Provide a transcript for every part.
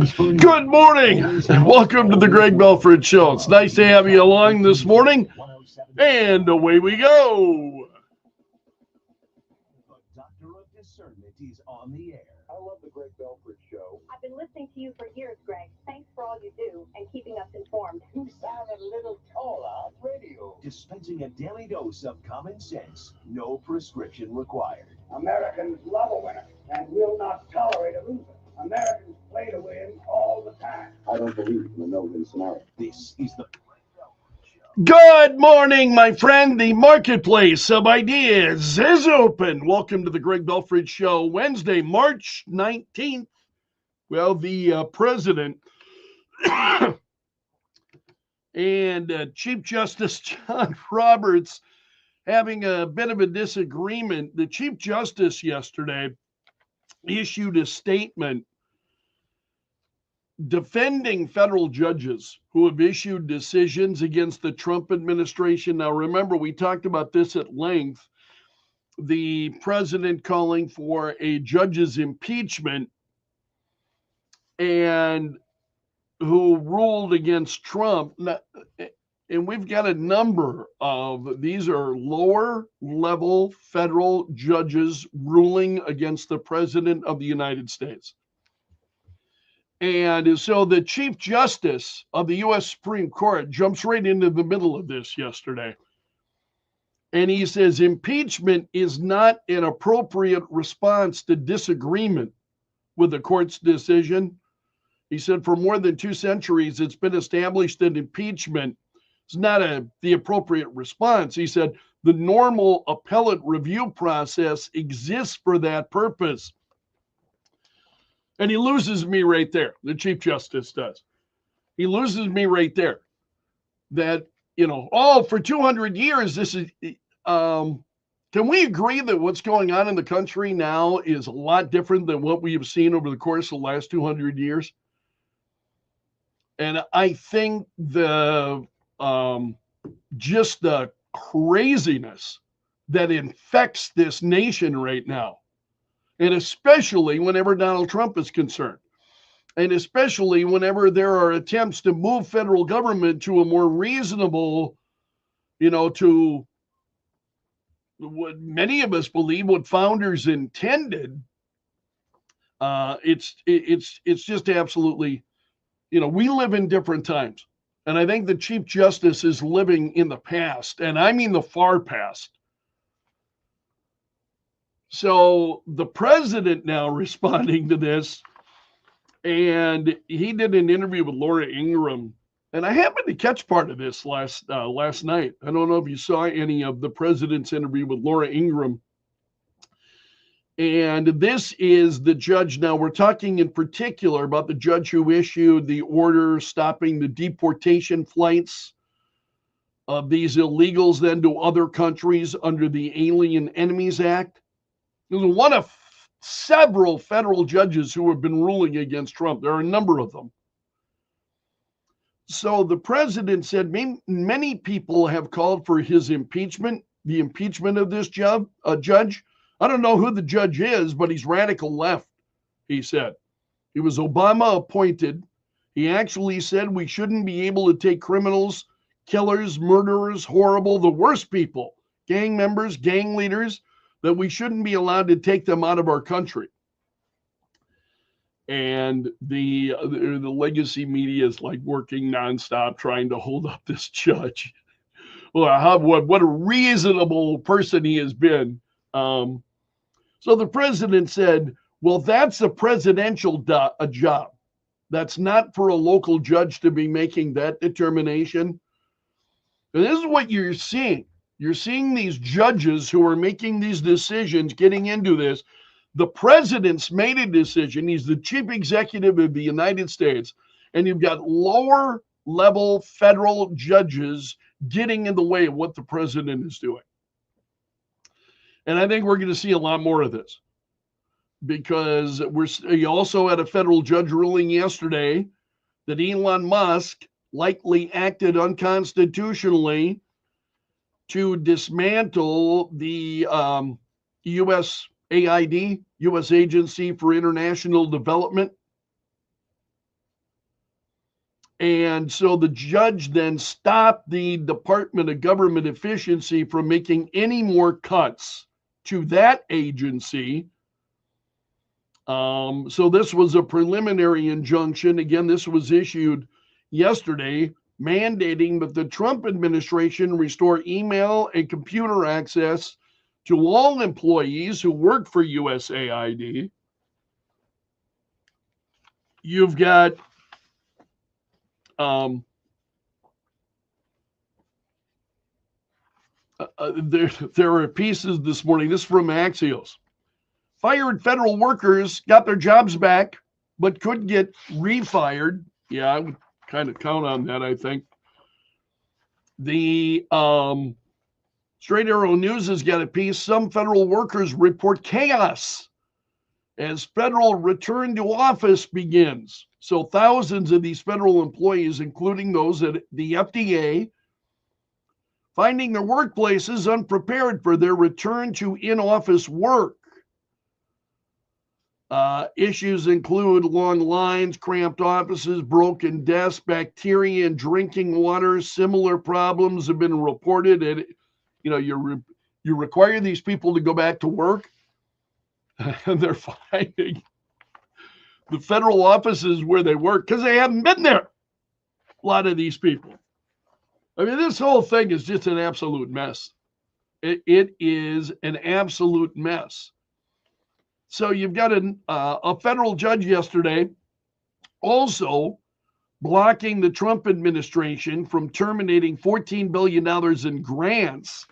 Good morning, and welcome to the Greg Belfrage Show. It's nice to have you along this morning, and away we go. The Doctor of Discernment is on the air. I love the Greg Belfrage Show. I've been listening to you for years, Greg. Thanks for all you do and keeping us informed. You sound a little taller on radio. Dispensing a daily dose of common sense, no prescription required. Americans love a winner and will not tolerate a loser. Americans play to win all the time. I don't believe in the no-win scenario. This is the Good morning, my friend. The marketplace of ideas is open. Welcome to the Greg Belfrage Show, Wednesday, March 19th. Well, the president and Chief Justice John Roberts having a bit of a disagreement. The Chief Justice yesterday issued a statement defending federal judges who have issued decisions against the Trump administration. Now, remember, we talked about this at length. The president calling for a judge's impeachment and who ruled against Trump. And we've got a number of these are lower level federal judges ruling against the president of the United States. And so the Chief Justice of the U.S. Supreme Court jumps right into the middle of this yesterday. And he says impeachment is not an appropriate response to disagreement with the court's decision. He said for more than 2 centuries, it's been established that impeachment is not the appropriate response. He said the normal appellate review process exists for that purpose. And he loses me right there. The Chief Justice does. He loses me right there. That, for 200 years, this is, can we agree that what's going on in the country now is a lot different than what we have seen over the course of the last 200 years? And I think just the craziness that infects this nation right now, and especially whenever Donald Trump is concerned, and especially whenever there are attempts to move federal government to a more reasonable, to what many of us believe what founders intended. It's just absolutely, we live in different times. And I think the Chief Justice is living in the past, and I mean the far past. So the president now responding to this, and he did an interview with Laura Ingraham, and I happened to catch part of this last night. I don't know if you saw any of the president's interview with Laura Ingraham. And this is the judge. Now, we're talking in particular about the judge who issued the order stopping the deportation flights of these illegals then to other countries under the Alien Enemies Act. This is one of several federal judges who have been ruling against Trump. There are a number of them. So the president said many people have called for his impeachment, the impeachment of this judge. I don't know who the judge is, but he's radical left, he said. He was Obama appointed. He actually said we shouldn't be able to take criminals, killers, murderers, horrible, the worst people, gang members, gang leaders, that we shouldn't be allowed to take them out of our country. And the legacy media is like working nonstop trying to hold up this judge. Well, what a reasonable person he has been. So the president said, well, that's a presidential job. That's not for a local judge to be making that determination. And this is what you're seeing. You're seeing these judges who are making these decisions, getting into this. The president's made a decision. He's the chief executive of the United States. And you've got lower level federal judges getting in the way of what the president is doing. And I think we're going to see a lot more of this because we also had a federal judge ruling yesterday that Elon Musk likely acted unconstitutionally to dismantle the USAID, U.S. Agency for International Development. And so the judge then stopped the Department of Government Efficiency from making any more cuts to that agency. So this was a preliminary injunction. Again, this was issued yesterday, mandating that the Trump administration restore email and computer access to all employees who work for USAID. You've got there are pieces this morning. This is from Axios. Fired federal workers got their jobs back, but could get refired. Yeah, I would kind of count on that, I think. The Straight Arrow News has got a piece. Some federal workers report chaos as federal return to office begins. So thousands of these federal employees, including those at the FDA, finding their workplaces unprepared for their return to in-office work. Issues include long lines, cramped offices, broken desks, bacteria in drinking water. Similar problems have been reported. And you require these people to go back to work, and they're finding the federal offices where they work because they haven't been there. A lot of these people. I mean, this whole thing is just an absolute mess. It is an absolute mess. So you've got a federal judge yesterday also blocking the Trump administration from terminating $14 billion in grants.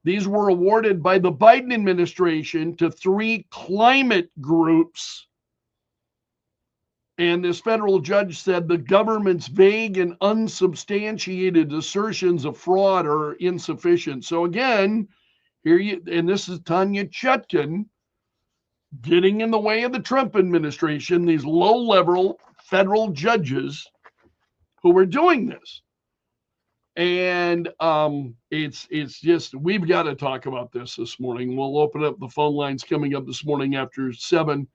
These were awarded by the Biden administration to 3 climate groups. And this federal judge said the government's vague and unsubstantiated assertions of fraud are insufficient. So again, and this is Tanya Chutkan getting in the way of the Trump administration, these low-level federal judges who are doing this. And it's just, we've got to talk about this morning. We'll open up the phone lines coming up this morning after 7.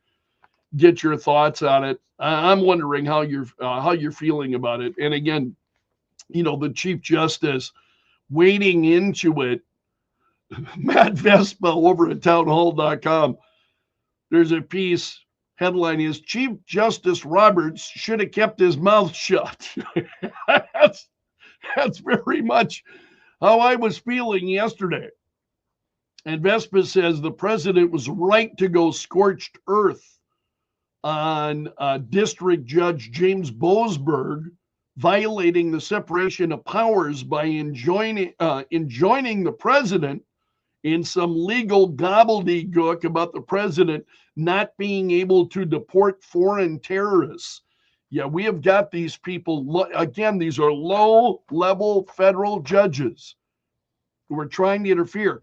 Get your thoughts on it. I'm wondering how you're feeling about it. And again, the Chief Justice wading into it, Matt Vespa over at townhall.com. There's a piece, headline is Chief Justice Roberts should have kept his mouth shut. That's very much how I was feeling yesterday. And Vespa says the president was right to go scorched earth on District Judge James Boasberg violating the separation of powers by enjoining the president in some legal gobbledygook about the president not being able to deport foreign terrorists. Yeah, we have got these people, again, these are low-level federal judges who are trying to interfere.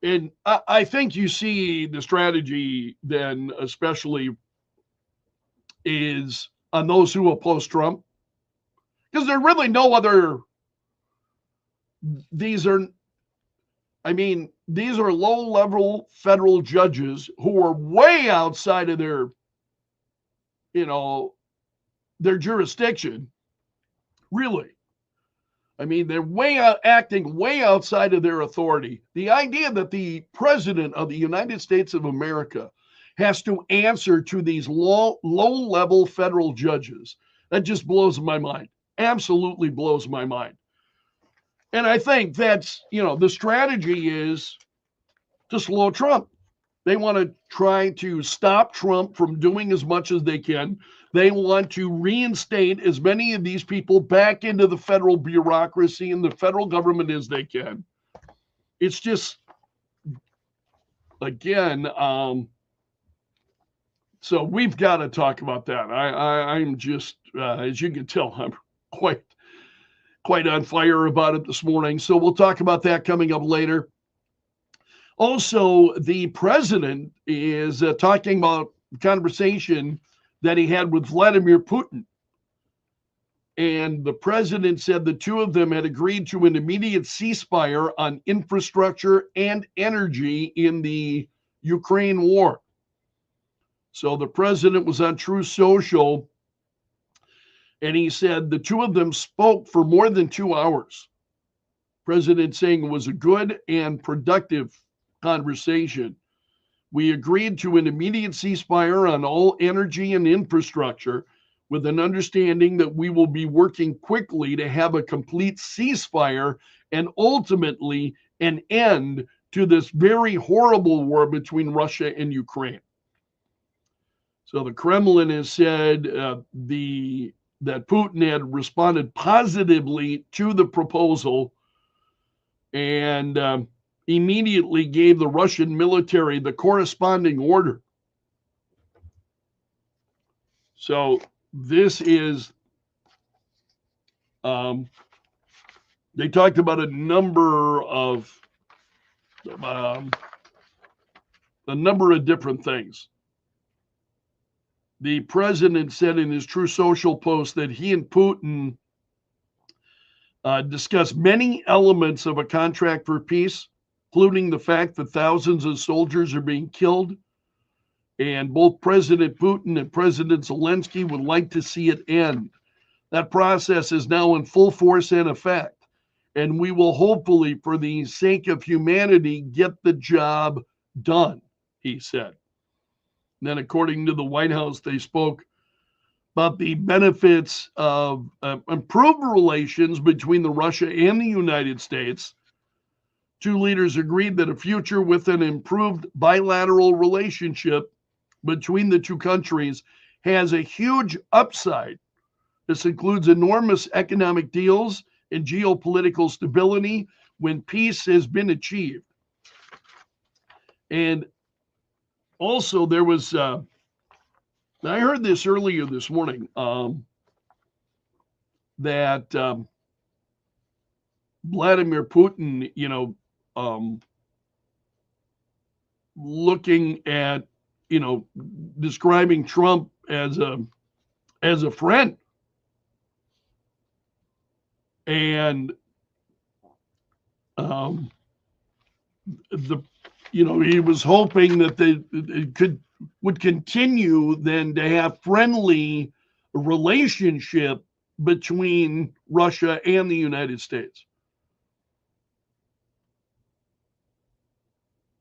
And I think you see the strategy then, especially, is on those who oppose Trump. Because there are really no other, these are low-level federal judges who are way outside of their jurisdiction. Really. I mean, they're acting way outside of their authority. The idea that the president of the United States of America has to answer to these low-level federal judges, that just blows my mind. Absolutely blows my mind. And I think that's, the strategy is to slow Trump. They want to try to stop Trump from doing as much as they can. They want to reinstate as many of these people back into the federal bureaucracy and the federal government as they can. It's just, again, so we've got to talk about that. I'm just, as you can tell, I'm quite on fire about it this morning. So we'll talk about that coming up later. Also, the president is talking about the conversation that he had with Vladimir Putin. And the president said the two of them had agreed to an immediate ceasefire on infrastructure and energy in the Ukraine war. So the president was on Truth Social, And he said the two of them spoke for more than 2 hours. President saying it was a good and productive conversation. We agreed to an immediate ceasefire on all energy and infrastructure, with an understanding that we will be working quickly to have a complete ceasefire and ultimately an end to this very horrible war between Russia and Ukraine. So the Kremlin has said that Putin had responded positively to the proposal and immediately gave the Russian military the corresponding order. So this is, they talked about a number of different things. The president said in his True Social post that he and Putin discussed many elements of a contract for peace, including the fact that thousands of soldiers are being killed. And both President Putin and President Zelensky would like to see it end. That process is now in full force and effect. And we will hopefully, for the sake of humanity, get the job done, he said. And then, according to the White House, they spoke about the benefits of improved relations between Russia and the United States. Two leaders agreed that a future with an improved bilateral relationship between the two countries has a huge upside. This includes enormous economic deals and geopolitical stability when peace has been achieved. And also there was, I heard this earlier this morning, that Vladimir Putin, looking at, describing Trump as a friend. And he was hoping that it would continue then to have friendly relationship between Russia and the United States.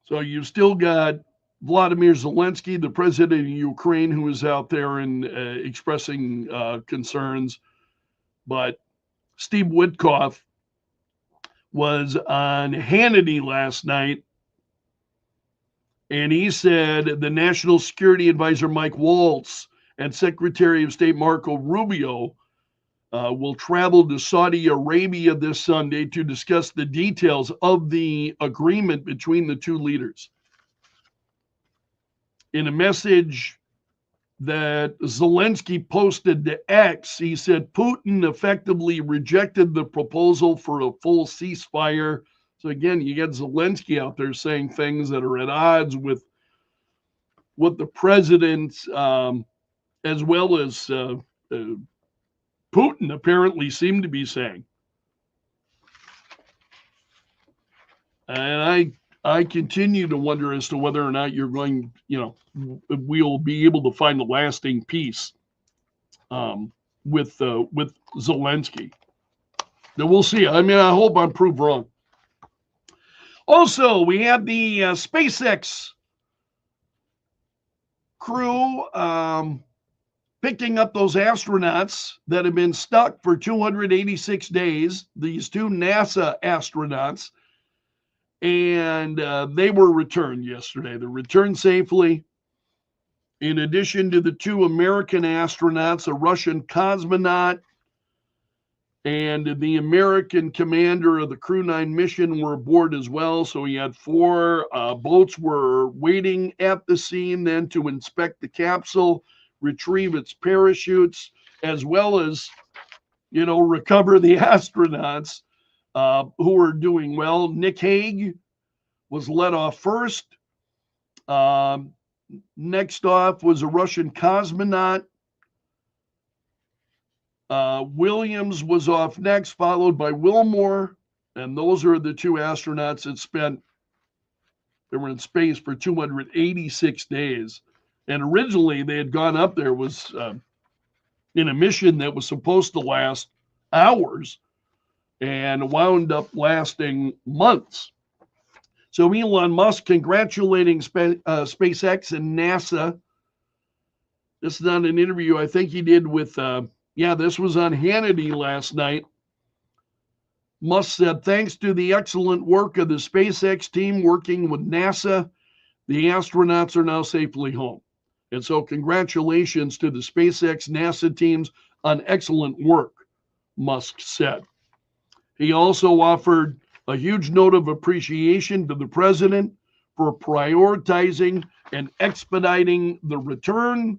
So you've still got Vladimir Zelensky, the president of Ukraine, who is out there and expressing concerns. But Steve Witkoff was on Hannity last night, and he said the National Security Advisor Mike Waltz and Secretary of State Marco Rubio will travel to Saudi Arabia this Sunday to discuss the details of the agreement between the two leaders. In a message that Zelensky posted to X, he said Putin effectively rejected the proposal for a full ceasefire. So again, you get Zelensky out there saying things that are at odds with what the president, as well as Putin, apparently seem to be saying. And I continue to wonder as to whether or not you're going, we'll be able to find a lasting peace with Zelensky. Now we'll see. I mean, I hope I'm proved wrong. Also, we have the SpaceX crew picking up those astronauts that have been stuck for 286 days, these two NASA astronauts. And they were returned yesterday. They returned safely. In addition to the two American astronauts, a Russian cosmonaut and the American commander of the Crew 9 mission were aboard as well. So he had 4 boats were waiting at the scene then to inspect the capsule, retrieve its parachutes, as well as, recover the astronauts who were doing well. Nick Hague was let off first. Next off was a Russian cosmonaut. Williams was off next, followed by Wilmore. And those are the two astronauts that they were in space for 286 days. And originally they had gone up there was in a mission that was supposed to last hours and wound up lasting months. So Elon Musk congratulating SpaceX and NASA. This is on an interview I think he did with, this was on Hannity last night. Musk said, thanks to the excellent work of the SpaceX team working with NASA, the astronauts are now safely home. And so congratulations to the SpaceX NASA teams on excellent work, Musk said. He also offered a huge note of appreciation to the president for prioritizing and expediting the return.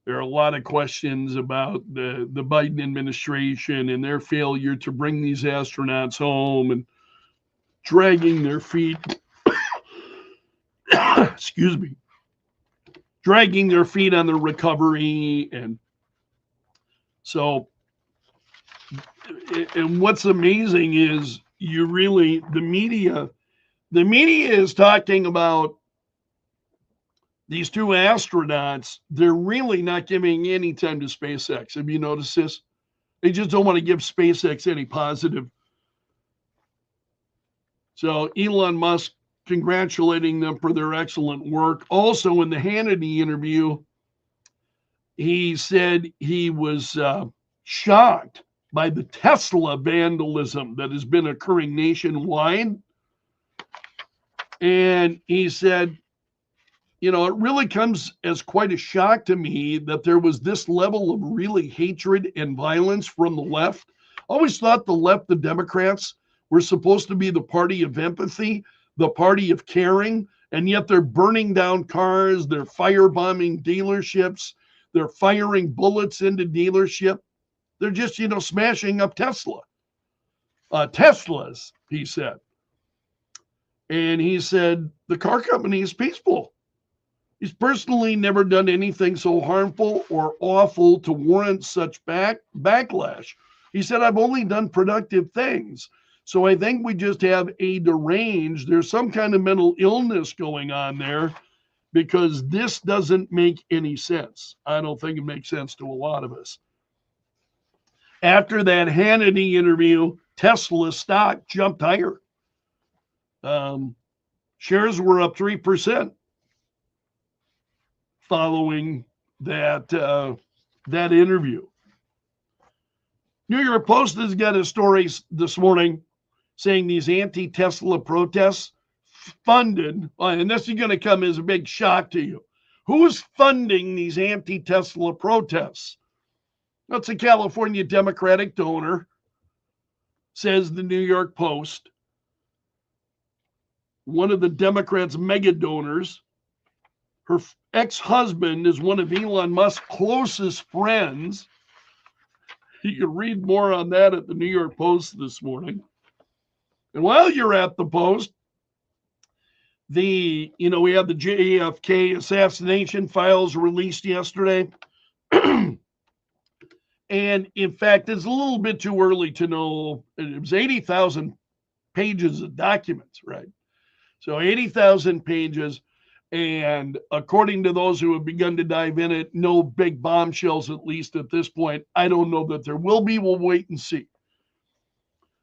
There are a lot of questions about the Biden administration and their failure to bring these astronauts home and dragging their feet, excuse me, dragging their feet on the recovery. And so, and what's amazing is the media is talking about these two astronauts. They're really not giving any time to SpaceX. Have you noticed this? They just don't want to give SpaceX any positive. So Elon Musk congratulating them for their excellent work. Also in the Hannity interview, he said he was shocked by the Tesla vandalism that has been occurring nationwide. And he said, it really comes as quite a shock to me that there was this level of really hatred and violence from the left. I always thought the left, the Democrats, were supposed to be the party of empathy, the party of caring, and yet they're burning down cars, they're firebombing dealerships, they're firing bullets into dealership. They're just, smashing up Teslas, he said. And he said, the car company is peaceful. He's personally never done anything so harmful or awful to warrant such backlash. He said, I've only done productive things. So I think we just have a deranged, there's some kind of mental illness going on there, because this doesn't make any sense. I don't think it makes sense to a lot of us. After that Hannity interview, Tesla stock jumped higher. Shares were up 3% following that interview. New York Post has got a story this morning saying these anti-Tesla protests funded, and this is going to come as a big shock to you. Who's funding these anti-Tesla protests? That's a California Democratic donor, says the New York Post. One of the Democrats' mega donors, her ex-husband is one of Elon Musk's closest friends. You can read more on that at the New York Post this morning. And while you're at the Post, we had the JFK assassination files released yesterday. And in fact, it's a little bit too early to know. It was 80,000 pages of documents, right? So 80,000 pages. And according to those who have begun to dive in it, no big bombshells, at least at this point. I don't know that there will be. We'll wait and see.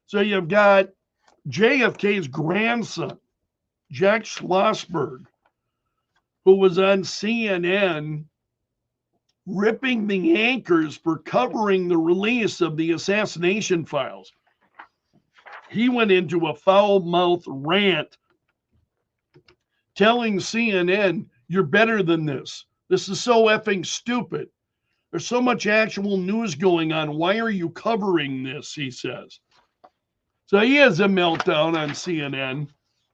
So you've got JFK's grandson, Jack Schlossberg, who was on CNN ripping the anchors for covering the release of the assassination files. He went into a foul-mouthed rant telling CNN, you're better than this. This is so effing stupid. There's so much actual news going on. Why are you covering this, he says. So he has a meltdown on CNN.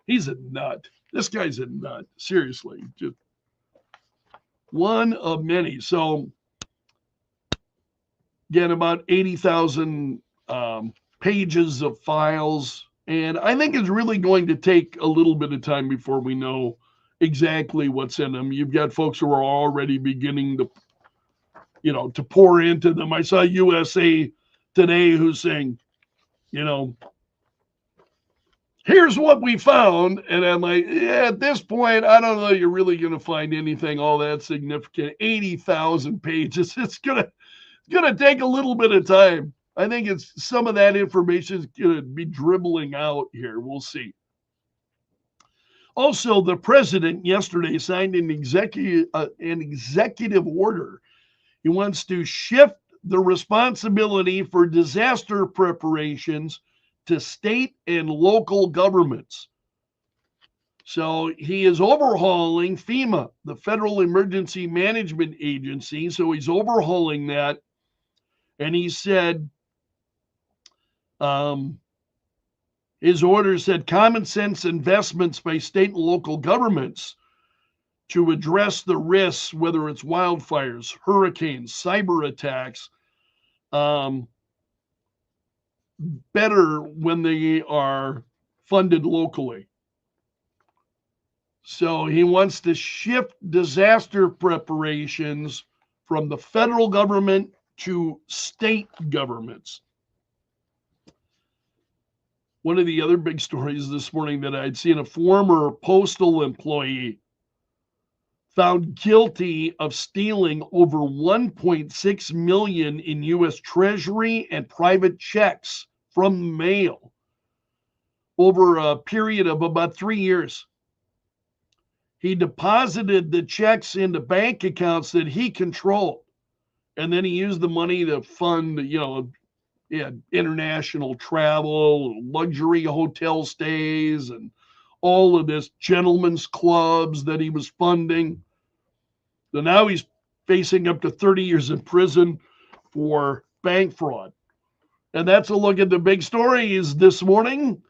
He's a nut. This guy's a nut. Seriously. Just one of many. So, again, about 80,000 pages of files. And I think it's really going to take a little bit of time before we know exactly what's in them. You've got folks who are already beginning to, to pour into them. I saw USA Today who's saying, here's what we found. And I'm like, yeah, at this point, I don't know you're really going to find anything all that significant. 80,000 pages. It's going to take a little bit of time. I think it's some of that information is going to be dribbling out here. We'll see. Also, the president yesterday signed an executive order. He wants to shift the responsibility for disaster preparations to state and local governments. So he is overhauling FEMA, the Federal Emergency Management Agency. So he's overhauling that. And he said, his order said common sense investments by state and local governments to address the risks, whether it's wildfires, hurricanes, cyber attacks, better when they are funded locally. So he wants to shift disaster preparations from the federal government to state governments. One of the other big stories this morning that I'd seen, a former postal employee found guilty of stealing over 1.6 million in U.S. Treasury and private checks from mail over a period of about 3 years. He deposited the checks into bank accounts that he controlled, and then he used the money to fund, international travel, luxury hotel stays, and all of this gentlemen's clubs that he was funding. So now he's facing up to 30 years in prison for bank fraud. And that's a look at the big stories this morning.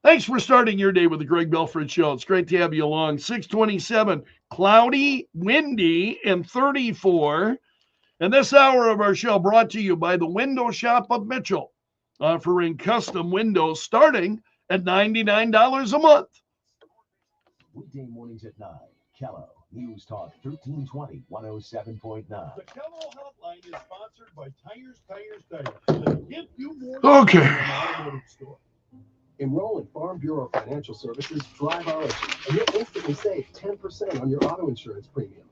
Thanks for starting your day with the Greg Belfrage Show. It's great to have you along. 627, cloudy, windy, and 34. And this hour of our show brought to you by the Window Shop of Mitchell, offering custom windows starting at $99 a month. Weekday mornings at 9. Kello News Talk 1320 107.9. The Kello Hotline is sponsored by Tires. They give you more Okay. than an automotive store. Enroll in Farm Bureau Financial Services Driveology, and you'll instantly save 10% on your auto insurance premium.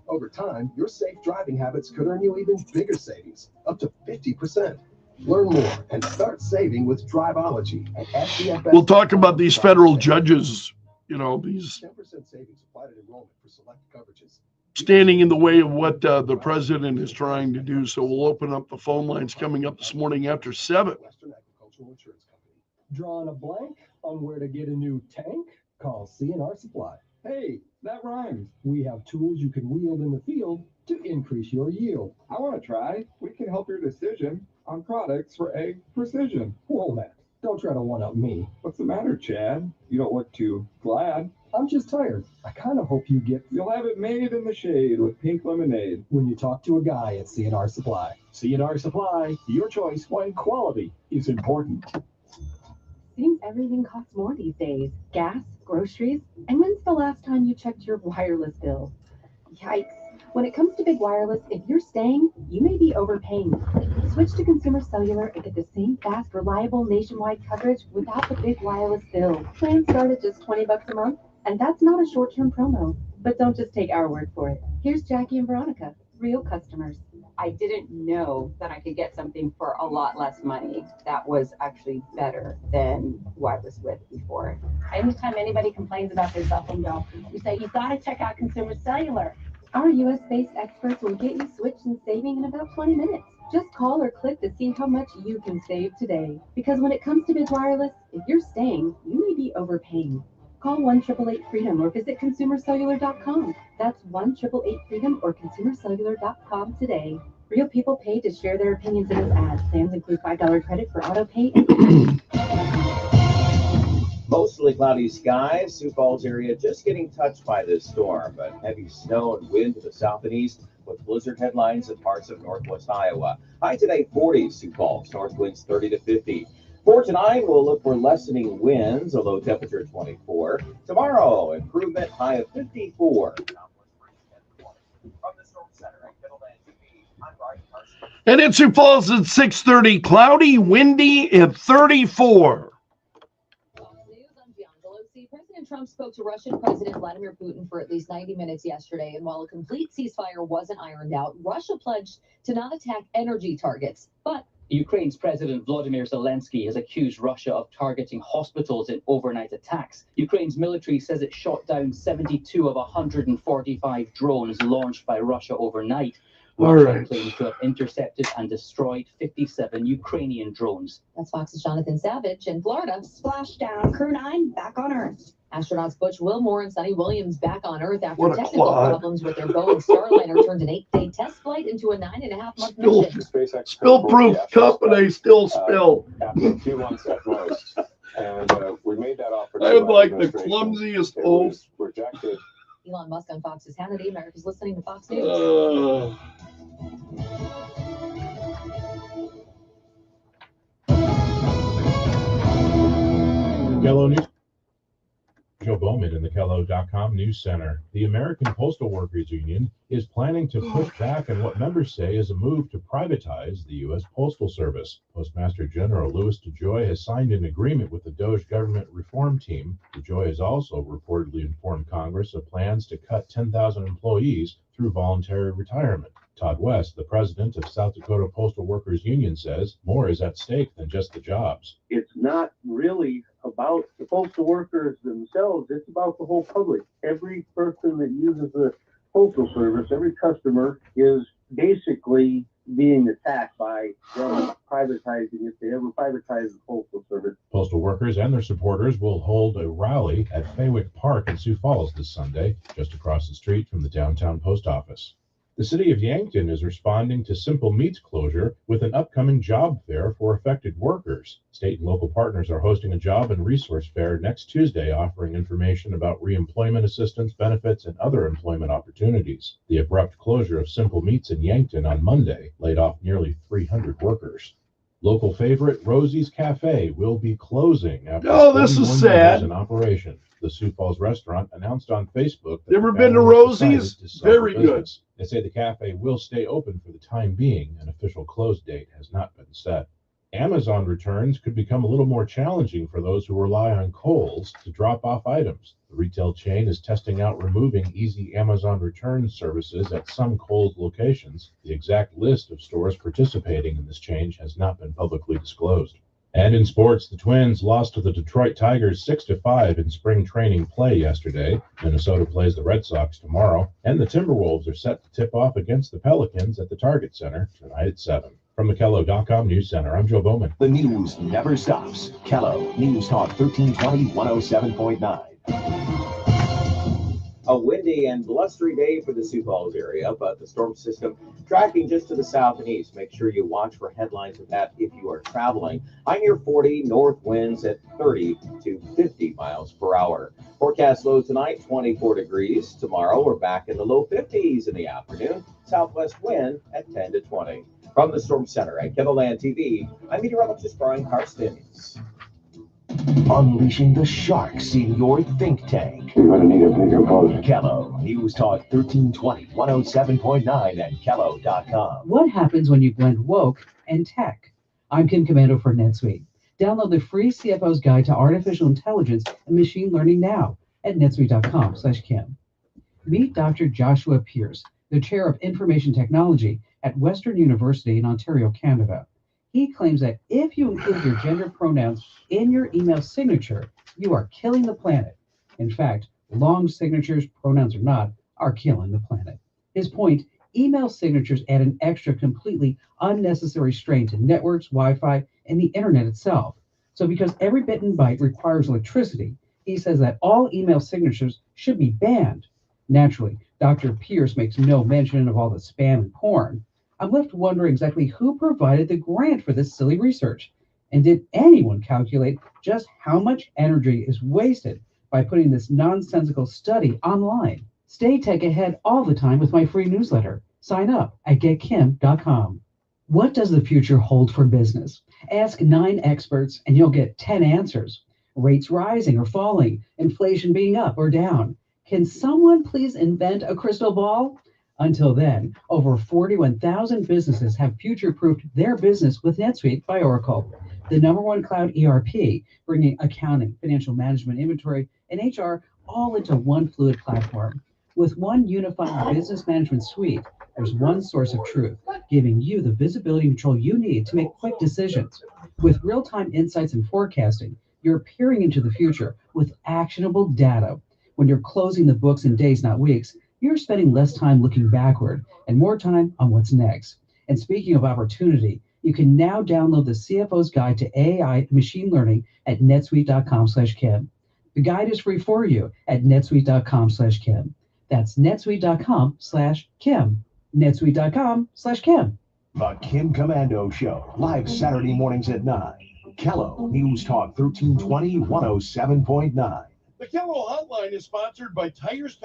Over time, your safe driving habits could earn you even bigger savings, up to 50%. Learn more and start saving with Driveology at FDFS. We'll talk about these federal judges, these 10% savings applied at enrollment for select coverages. standing in the way of what the president is trying to do. So we'll open up the phone lines coming up this morning after 7. Western Agricultural Insurance Company. Drawing a blank on where to get a new tank? Call C&R Supply. Hey, that rhymes. We have tools you can wield in the field to increase your yield. I want to try. We can help your decision on products for egg precision. Whoa, Matt. Don't try to one-up me. What's the matter, Chad? You don't look too glad. I'm just tired. I kind of hope you get... You'll have it made in the shade with pink lemonade. when you talk to a guy at C&R Supply. C&R Supply, your choice when quality is important. Seems everything costs more these days. Gas, groceries, and when's the last time you checked your wireless bill? Yikes. When it comes to big wireless, if you're staying, you may be overpaying. Switch to Consumer Cellular and get the same fast, reliable nationwide coverage without the big wireless bill. Plans start at just $20 a month, and that's not a short-term promo. But don't just take our word for it. Here's Jackie and Veronica, real customers. I didn't know that I could get something for a lot less money that was actually better than who I was with before. Anytime anybody complains about their cell phone bill, we say, you've got to check out Consumer Cellular. Our US-based experts will get you switched and saving in about 20 minutes. Just call or click to see how much you can save today. Because when it comes to big wireless, if you're staying, you may be overpaying. Call 1-888-FREEDOM or visit consumercellular.com. That's 1-888-FREEDOM or consumercellular.com today. Real people pay to share their opinions in this ad. Plans include $5 credit for auto pay and Mostly cloudy skies. Sioux Falls area just getting touched by this storm, but heavy snow and wind to the south and east with blizzard headlines in parts of northwest Iowa. High today 40, Sioux Falls, north winds 30 to 50. For tonight, we'll look for lessening winds, a low temperature of 24. Tomorrow, improvement, high of 54. From the Storm Center at Middleland TV, I'm Brian Carson. And in Sioux Falls at 6:30, cloudy, windy, and 34. News President Trump spoke to Russian President Vladimir Putin for at least 90 minutes yesterday, and while a complete ceasefire wasn't ironed out, Russia pledged to not attack energy targets. But Ukraine's President Volodymyr Zelensky has accused Russia of targeting hospitals in overnight attacks. Ukraine's military says it shot down 72 of 145 drones launched by Russia overnight. Russia claims to have intercepted and destroyed 57 Ukrainian drones. That's Fox's Jonathan Savage in Florida. Splashdown, Crew 9 back on Earth. Astronauts Butch Wilmore and Sonny Williams back on Earth after What a technical quad. problems with their Boeing Starliner turned an 8-day test flight into a 9.5-month mission. Spill-proof cup, and they still spill. After 2 months at most. And we made that offer. I'm like the clumsiest old. Rejected. Elon Musk on Fox's Hannity. America's listening to Fox News. Yellow News. Joe Bowman in the Kello.com News Center. The American Postal Workers Union is planning to push back on what members say is a move to privatize the U.S. Postal Service. Postmaster General Louis DeJoy has signed an agreement with the DOJ government reform team. DeJoy has also reportedly informed Congress of plans to cut 10,000 employees through voluntary retirement. Todd West, the president of South Dakota Postal Workers Union, says more is at stake than just the jobs. It's not really about the postal workers themselves. It's about the whole public. Every person that uses the postal service, every customer is basically being attacked by them privatizing if they ever privatize the postal service. Postal workers and their supporters will hold a rally at Faywick Park in Sioux Falls this Sunday, just across the street from the downtown post office. The city of Yankton is responding to Simple Meats closure with an upcoming job fair for affected workers. State and local partners are hosting a job and resource fair next Tuesday, offering information about reemployment assistance, benefits, and other employment opportunities. The abrupt closure of Simple Meats in Yankton on Monday laid off nearly 300 workers. Local favorite Rosie's Cafe will be closing after this is 41 sad. years in operation. The Sioux Falls restaurant announced on Facebook that Never the been to family has decided Rosie's? to sell Very the good. business. They say the cafe will stay open for the time being. An official close date has not been set. Amazon returns could become a little more challenging for those who rely on Kohl's to drop off items. The retail chain is testing out removing easy Amazon return services at some Kohl's locations. The exact list of stores participating in this change has not been publicly disclosed. And in sports, the Twins lost to the Detroit Tigers 6-5 in spring training play yesterday. Minnesota plays the Red Sox tomorrow, and the Timberwolves are set to tip off against the Pelicans at the Target Center tonight at 7. From the Kello.com News Center, I'm Joe Bowman. The news never stops. Kello News Talk 1320 107.9. A windy and blustery day for the Sioux Falls area, but the storm system tracking just to the south and east. Make sure you watch for headlines of that if you are traveling. High near 40, north winds at 30 to 50 miles per hour. Forecast low tonight, 24 degrees. Tomorrow, we're back in the low 50s in the afternoon. Southwest wind at 10 to 20. From the Storm Center at Kettleland TV, I'm meteorologist Brian Karstens. Unleashing the sharks in your think tank. You're going to need a bigger boat. Kello News Talk 1320 107.9 and Kello.com. What happens when you blend woke and tech? I'm Kim Commando for NetSuite. Download the free CFO's Guide to Artificial Intelligence and Machine Learning now at netsuite.com/Kim. Meet Dr. Joshua Pierce, the Chair of Information Technology at Western University in Ontario, Canada. He claims that if you include your gender pronouns in your email signature, you are killing the planet. In fact, long signatures, pronouns or not, are killing the planet. His point, email signatures add an extra completely unnecessary strain to networks, Wi-Fi, and the internet itself. So because every bit and byte requires electricity, he says that all email signatures should be banned. Naturally, Dr. Pierce makes no mention of all the spam and porn. I'm left wondering exactly who provided the grant for this silly research. And did anyone calculate just how much energy is wasted by putting this nonsensical study online? Stay tech ahead all the time with my free newsletter. Sign up at getkim.com. What does the future hold for business? Ask 9 experts and you'll get 10 answers. Rates rising or falling, inflation being up or down. Can someone please invent a crystal ball? Until then, over 41,000 businesses have future-proofed their business with NetSuite by Oracle, the #1 cloud ERP, bringing accounting, financial management, inventory, and HR all into one fluid platform. With one unified business management suite, there's one source of truth, giving you the visibility and control you need to make quick decisions. With real-time insights and forecasting, you're peering into the future with actionable data. When you're closing the books in days, not weeks, you're spending less time looking backward and more time on what's next. And speaking of opportunity, you can now download the CFO's Guide to AI and Machine Learning at netsuite.com/Kim. The guide is free for you at netsuite.com/Kim. That's netsuite.com/Kim. netsuite.com/Kim. The Kim Commando Show, live Saturday mornings at 9. Kello News Talk 1320 107.9. The Kello Hotline is sponsored by Tires,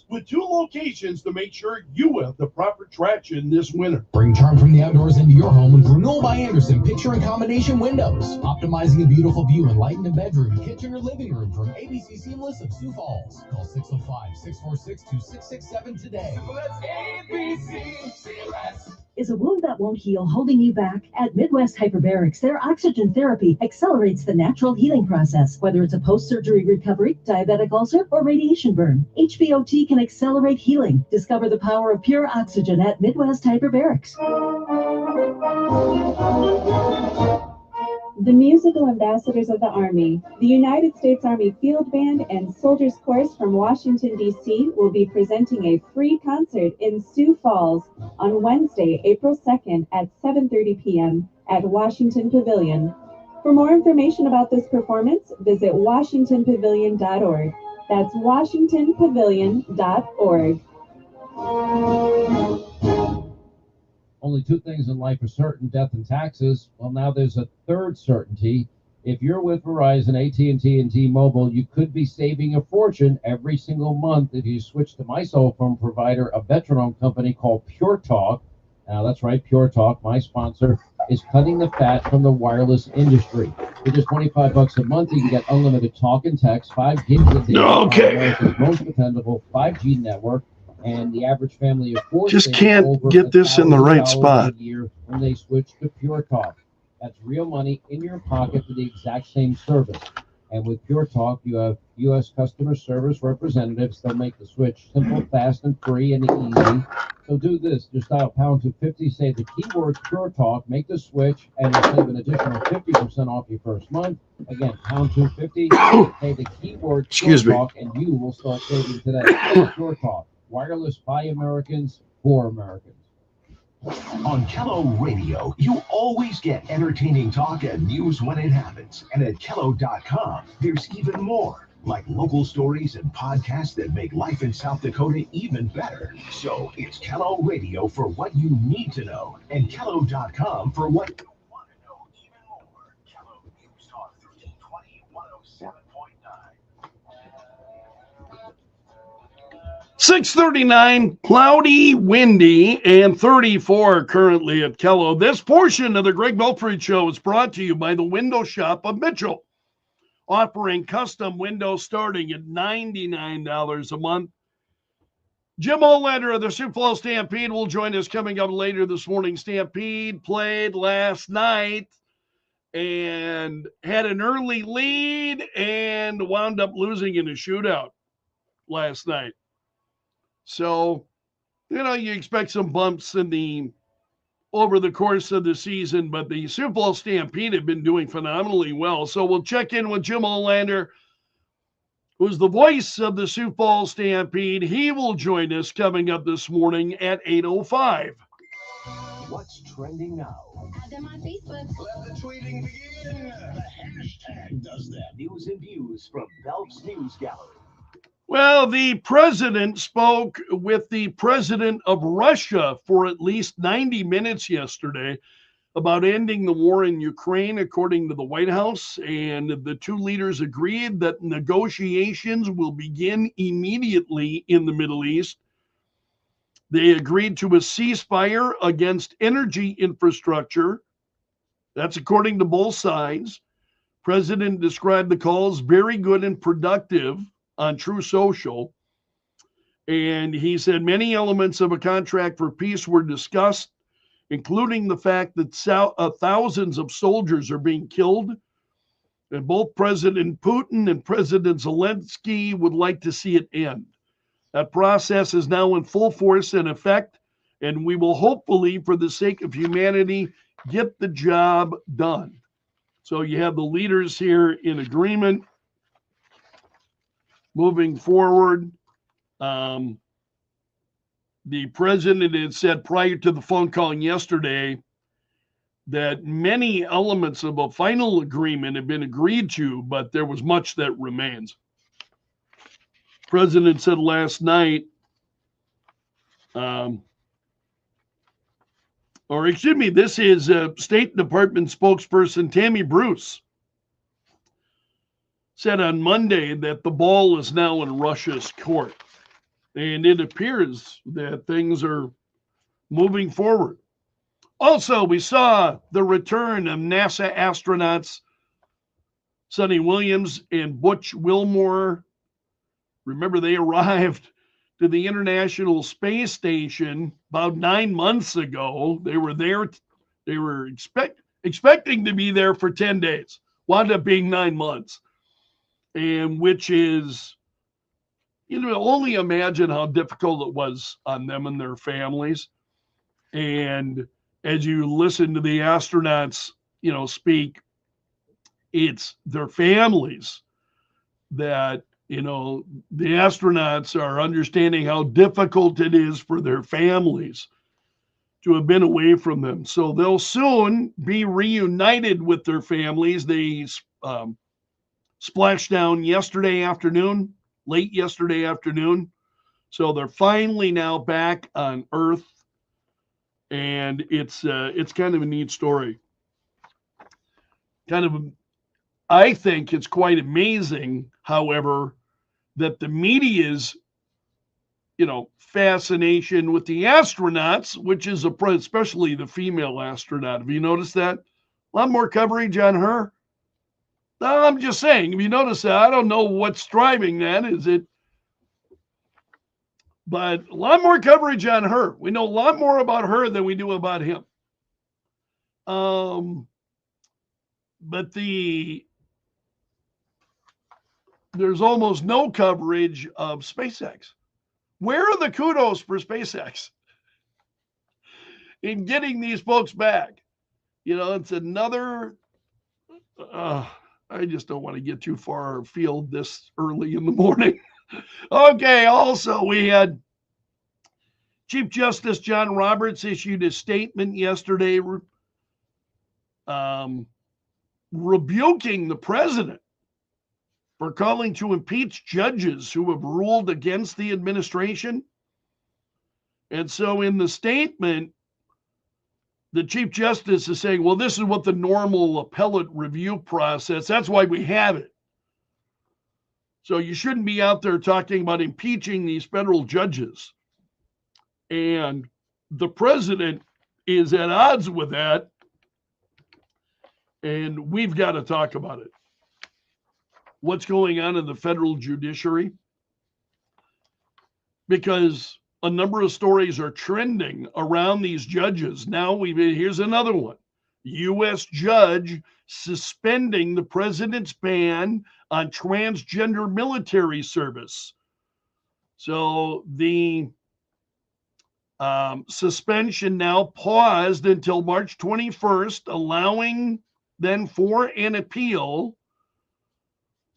with 2 locations to make sure you have the proper traction this winter. Bring charm from the outdoors into your home with Renewal by Andersen picture and combination windows. Optimizing a beautiful view and light in a bedroom, kitchen, or living room from ABC Seamless of Sioux Falls. Call 605-646-2667 today. That's ABC Seamless. Is a wound that won't heal holding you back? At Midwest Hyperbarics, their oxygen therapy accelerates the natural healing process. Whether it's a post-surgery recovery, diabetic ulcer, or radiation burn, HBOT can accelerate healing. Discover the power of pure oxygen at Midwest Hyperbarics. The musical ambassadors of the Army, the United States Army Field Band and Soldiers Chorus from Washington, D.C. will be presenting a free concert in Sioux Falls on Wednesday, April 2nd at 7:30 p.m. at Washington Pavilion. For more information about this performance, visit washingtonpavilion.org. That's washingtonpavilion.org. Only 2 things in life are certain: death and taxes. Well, now there's a third certainty. If you're with Verizon, AT&T, and T-Mobile, you could be saving a fortune every single month if you switch to my cell phone provider, a veteran-owned company called Pure Talk. Now, that's right, Pure Talk, my sponsor, is cutting the fat from the wireless industry. For just $25 a month, you can get unlimited talk and text, 5 gigs a day, on America's most dependable 5G network. And the average family of 4 just can't get this in the right spot a year when they switch to Pure Talk. That's real money in your pocket for the exact same service. And with Pure Talk, you have U.S. customer service representatives. They'll make the switch simple, fast, and free, and easy. So do this. Just dial #250, say the keyword Pure Talk, make the switch, and you'll save an additional 50% off your first month. Again, #250, say the keyword Pure Talk, and you will start saving today. Pure Talk. Wireless by Americans for Americans. On Kello Radio, you always get entertaining talk and news when it happens. And at Kello.com, there's even more, like local stories and podcasts that make life in South Dakota even better. So it's Kello Radio for what you need to know, and Kello.com for what you want to know even more. Kello News Talk 1320 107.9. 6:39, cloudy, windy, and 34 currently at Kello. This portion of the Greg Belfrage Show is brought to you by the Window Shop of Mitchell, offering custom windows starting at $99 a month. Jim Olander of the Sioux Falls Stampede will join us coming up later this morning. Stampede played last night and had an early lead and wound up losing in a shootout last night. So, you expect some bumps over the course of the season, but the Sioux Falls Stampede have been doing phenomenally well. So we'll check in with Jim Olander, who's the voice of the Sioux Falls Stampede. He will join us coming up this morning at 8:05. What's trending now? Add them on Facebook. Let the tweeting begin. The hashtag does that. News and views from Belf's News Gallery. Well, the president spoke with the president of Russia for at least 90 minutes yesterday about ending the war in Ukraine, according to the White House. And the 2 leaders agreed that negotiations will begin immediately in the Middle East. They agreed to a ceasefire against energy infrastructure. That's according to both sides. President described the calls very good and productive on True Social. And he said many elements of a contract for peace were discussed, including the fact that thousands of soldiers are being killed. And both President Putin and President Zelensky would like to see it end. That process is now in full force and effect, and we will hopefully, for the sake of humanity, get the job done. So you have the leaders here in agreement moving forward. The president had said prior to the phone call yesterday that many elements of a final agreement have been agreed to, but there was much that remains. President said last night, this is State Department spokesperson Tammy Bruce said on Monday that the ball is now in Russia's court. And it appears that things are moving forward. Also, we saw the return of NASA astronauts Sonny Williams and Butch Wilmore. Remember, they arrived to the International Space Station about 9 months ago. They were there. They were expecting to be there for 10 days. Wound up being 9 months. And which is, only imagine how difficult it was on them and their families. And as you listen to the astronauts, speak, it's their families that, the astronauts are understanding how difficult it is for their families to have been away from them. So they'll soon be reunited with their families. They splashed down late yesterday afternoon. So they're finally now back on Earth. And it's kind of a neat story. I think it's quite amazing, however, that the media's, fascination with the astronauts, which is especially the female astronaut. Have you noticed that? A lot more coverage on her. No, I'm just saying, if you notice that, I don't know what's driving that. Is it? But a lot more coverage on her. We know a lot more about her than we do about him. But there's almost no coverage of SpaceX. Where are the kudos for SpaceX in getting these folks back? It's another, I just don't want to get too far afield this early in the morning. Okay, also we had Chief Justice John Roberts issued a statement yesterday rebuking the president for calling to impeach judges who have ruled against the administration. And so in the statement, the Chief Justice is saying, well, this is what the normal appellate review process, that's why we have it. So you shouldn't be out there talking about impeaching these federal judges. And the president is at odds with that. And we've got to talk about it. What's going on in the federal judiciary? Because a number of stories are trending around these judges. Now here's another one. U.S. judge suspending the president's ban on transgender military service. So the suspension now paused until March 21st, allowing then for an appeal.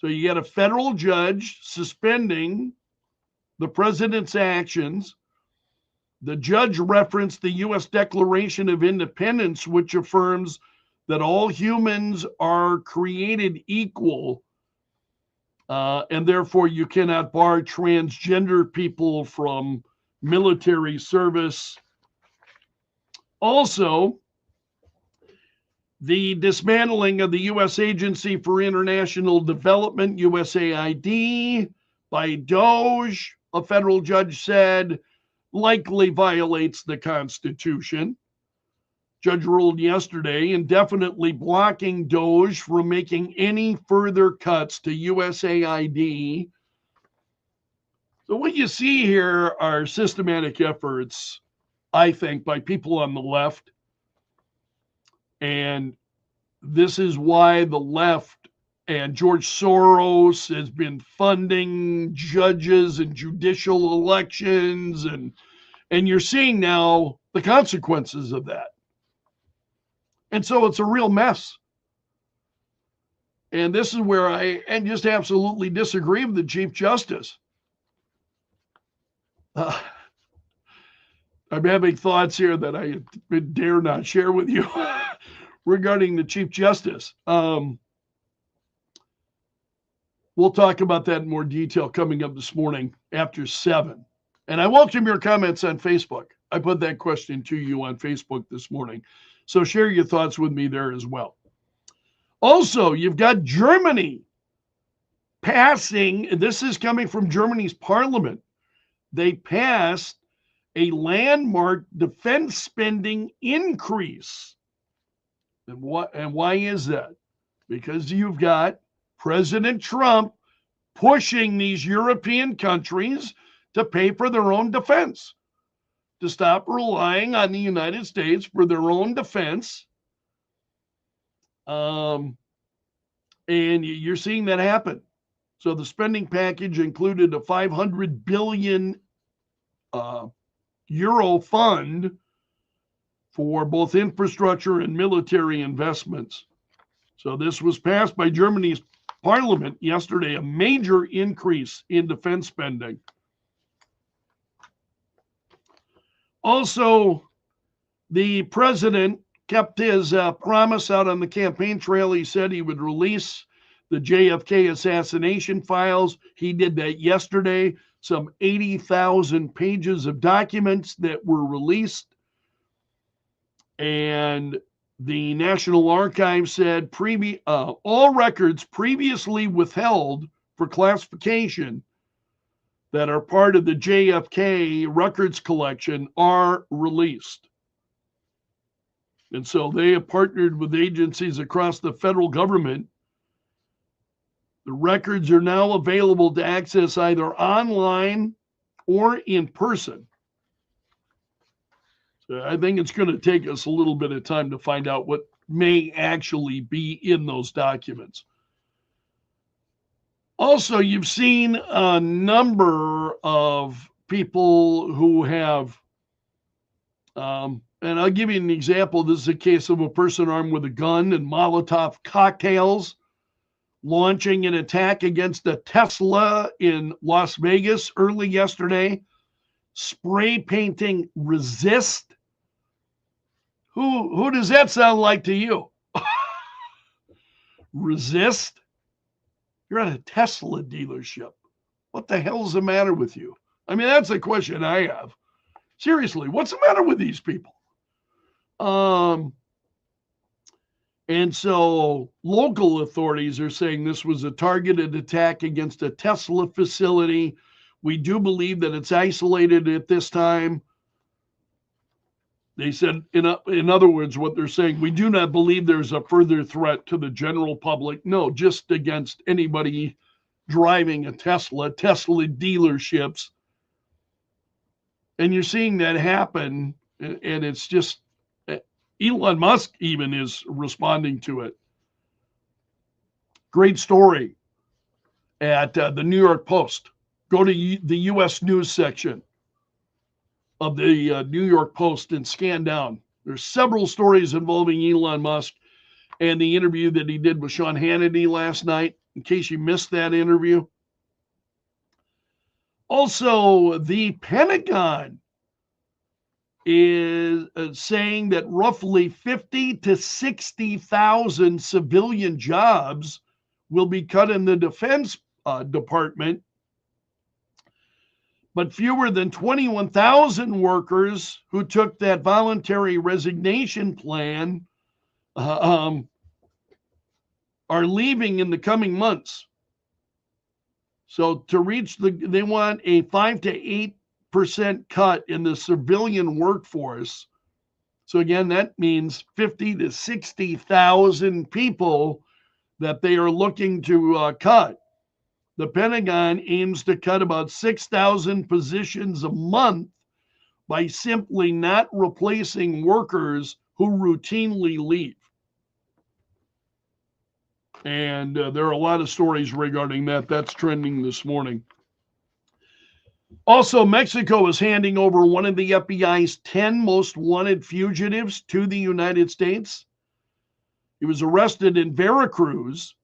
So you got a federal judge suspending the president's actions. The judge referenced the U.S. Declaration of Independence, which affirms that all humans are created equal, and therefore you cannot bar transgender people from military service. Also, the dismantling of the U.S. Agency for International Development, USAID, by DOJ, a federal judge said, likely violates the Constitution. Judge ruled yesterday indefinitely blocking DOJ from making any further cuts to USAID. So what you see here are systematic efforts, I think, by people on the left. And this is why the left and George Soros has been funding judges and judicial elections, and you're seeing now the consequences of that. And so it's a real mess. And this is where I just absolutely disagree with the Chief Justice. I'm having thoughts here that I dare not share with you regarding the Chief Justice. We'll talk about that in more detail coming up this morning after 7. And I welcome your comments on Facebook. I put that question to you on Facebook this morning. So share your thoughts with me there as well. Also, you've got Germany passing, this is coming from Germany's parliament. They passed a landmark defense spending increase. And why is that? Because you've got President Trump pushing these European countries to pay for their own defense, to stop relying on the United States for their own defense. And you're seeing that happen. So the spending package included a 500 billion euro fund for both infrastructure and military investments. So this was passed by Germany's parliament yesterday, a major increase in defense spending. Also, the president kept his promise out on the campaign trail. He said he would release the JFK assassination files. He did that yesterday. Some 80,000 pages of documents that were released. And the National Archives said all records previously withheld for classification that are part of the JFK records collection are released. And so they have partnered with agencies across the federal government. The records are now available to access either online or in person. So I think it's going to take us a little bit of time to find out what may actually be in those documents. Also, you've seen a number of people who have, and I'll give you an example. This is a case of a person armed with a gun and Molotov cocktails launching an attack against a Tesla in Las Vegas early yesterday, spray painting resist. Who does that sound like to you? Resist? You're at a Tesla dealership. What the hell's the matter with you? I mean, that's a question I have. Seriously, what's the matter with these people? And so local authorities are saying this was a targeted attack against a Tesla facility. We do believe that it's isolated at this time. They said, in other words, what they're saying, we do not believe there's a further threat to the general public. No, just against anybody driving a Tesla dealerships. And you're seeing that happen, and it's just, Elon Musk even is responding to it. Great story at the New York Post. Go to the U.S. News section of the New York Post and scan down. There's several stories involving Elon Musk and the interview that he did with Sean Hannity last night, in case you missed that interview. Also, the Pentagon is saying that roughly 50 to 60,000 civilian jobs will be cut in the Defense Department, but fewer than 21,000 workers who took that voluntary resignation plan are leaving in the coming months. So to reach they want a 5 to 8% cut in the civilian workforce. So again, that means 50 to 60,000 people that they are looking to cut. the Pentagon aims to cut about 6,000 positions a month by simply not replacing workers who routinely leave. And there are a lot of stories regarding that. That's trending this morning. Also, Mexico is handing over one of the FBI's 10 most wanted fugitives to the United States. He was arrested in Veracruz,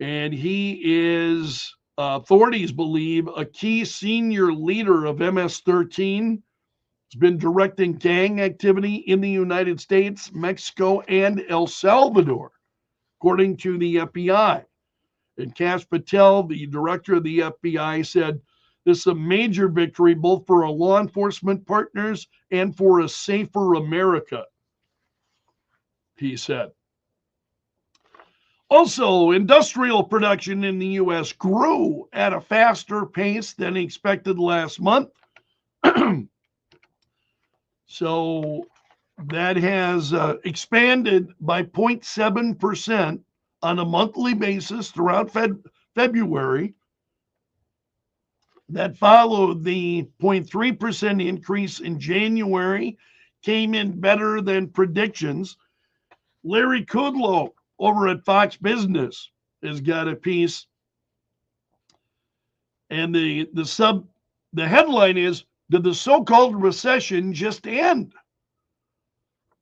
and he is, authorities believe, a key senior leader of MS-13. He's been directing gang activity in the United States, Mexico, and El Salvador, according to the FBI. And Kash Patel, the director of the FBI, said, "This is a major victory both for our law enforcement partners and for a safer America," he said. Also, industrial production in the U.S. grew at a faster pace than expected last month. So that has expanded by 0.7% on a monthly basis throughout February. That followed the 0.3% increase in January, came in better than predictions. Larry Kudlow over at Fox Business has got a piece, and the headline is, "Did the so-called recession just end?"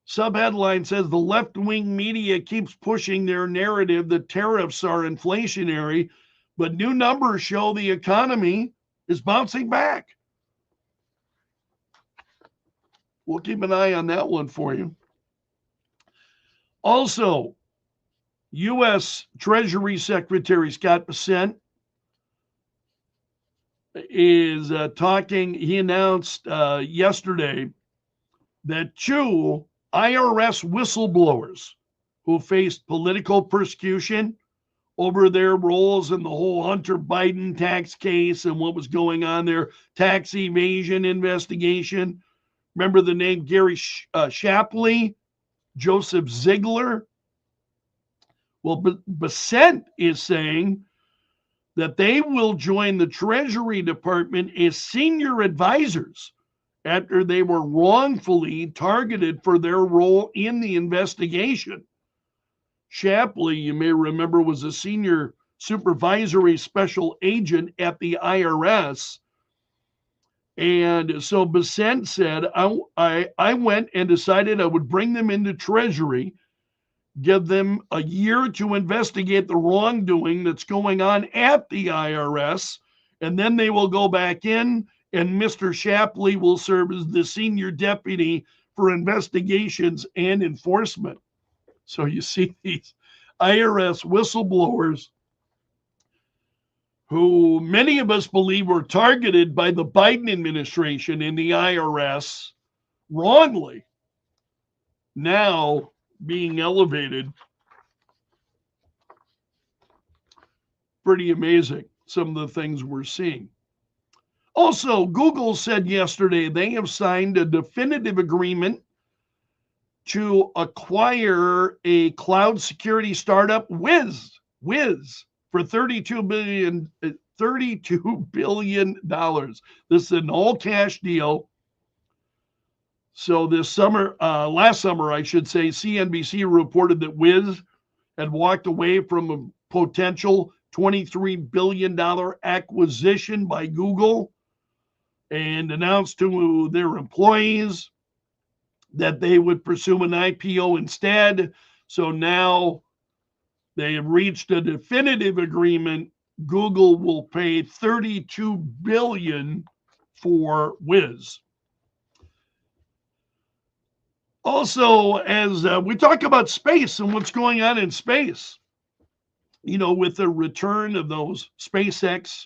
Subheadline says, "The left-wing media keeps pushing their narrative that tariffs are inflationary, but new numbers show the economy is bouncing back." We'll keep an eye on that one for you. Also, U.S. Treasury Secretary Scott Bessent is talking. He announced yesterday that two IRS whistleblowers who faced political persecution over their roles in the whole Hunter Biden tax case and what was going on there, tax evasion investigation. Remember the name Gary Shapley, Joseph Ziegler? Well, Bessent is saying that they will join the Treasury Department as senior advisors after they were wrongfully targeted for their role in the investigation. Shapley, you may remember, was a senior supervisory special agent at the IRS. And so Bessent said, I went and decided I would bring them into Treasury, give them a year to investigate the wrongdoing that's going on at the IRS, and then they will go back in, and Mr. Shapley will serve as the senior deputy for investigations and enforcement. So you see these IRS whistleblowers who many of us believe were targeted by the Biden administration in the IRS wrongly, now being elevated. Pretty amazing, some of the things we're seeing. Also, Google said yesterday they have signed a definitive agreement to acquire a cloud security startup, Wiz, for $32 billion. This is an all-cash deal. So this summer, last summer, I should say, CNBC reported that Wiz had walked away from a potential $23 billion acquisition by Google and announced to their employees that they would pursue an IPO instead. So now they have reached a definitive agreement. Google will pay $32 billion for Wiz. Also, as we talk about space and what's going on in space, you know, with the return of those SpaceX,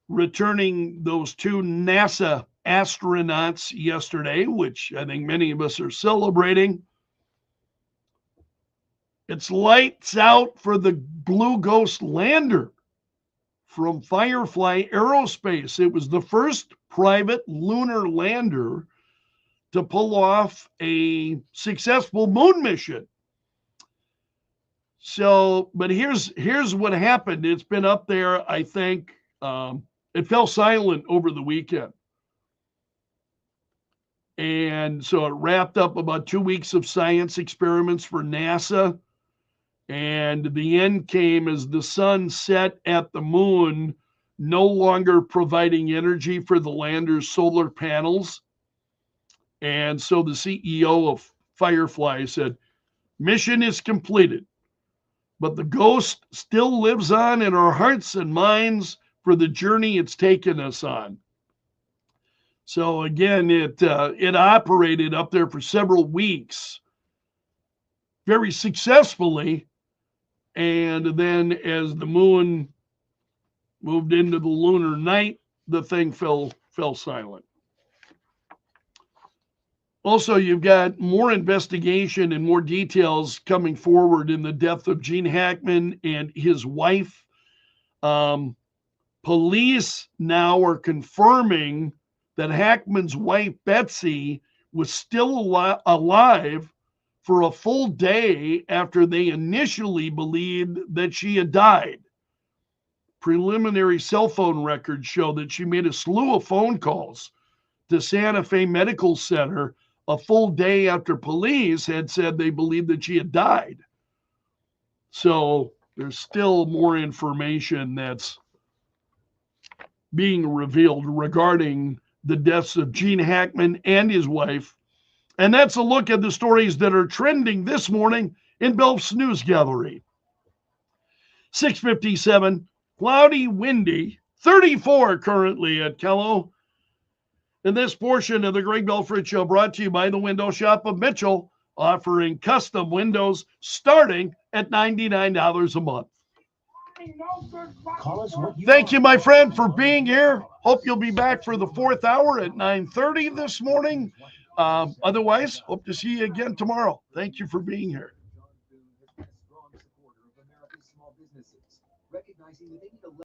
returning those two NASA astronauts yesterday, which I think many of us are celebrating. It's lights out for the Blue Ghost lander from Firefly Aerospace. It was the first private lunar lander to pull off a successful moon mission. So, but here's what happened. It's been up there, I think. It fell silent over the weekend. And so it wrapped up about 2 weeks of science experiments for NASA. And the end came as the sun set at the moon, no longer providing energy for the lander's solar panels. And so the CEO of Firefly said, mission is completed, but the ghost still lives on in our hearts and minds for the journey it's taken us on. So again, it operated up there for several weeks very successfully. And then as the moon moved into the lunar night, the thing fell silent. Also, you've got more investigation and more details coming forward in the death of Gene Hackman and his wife. Police now are confirming that Hackman's wife, Betsy, was still alive for a full day after they initially believed that she had died. Preliminary cell phone records show that she made a slew of phone calls to Santa Fe Medical Center a full day after police had said they believed that she had died. So there's still more information that's being revealed regarding the deaths of Gene Hackman and his wife. And that's a look at the stories that are trending this morning in Belf's News Gallery. 6:57, cloudy, windy, 34 currently at Kello. And this portion of the Greg Belfrage Show brought to you by the Window Shop of Mitchell, offering custom windows starting at $99 a month. Thank you, my friend, for being here. Hope you'll be back for the 4th hour at 9:30 this morning. Otherwise, hope to see you again tomorrow. Thank you for being here. Recognizing that they need a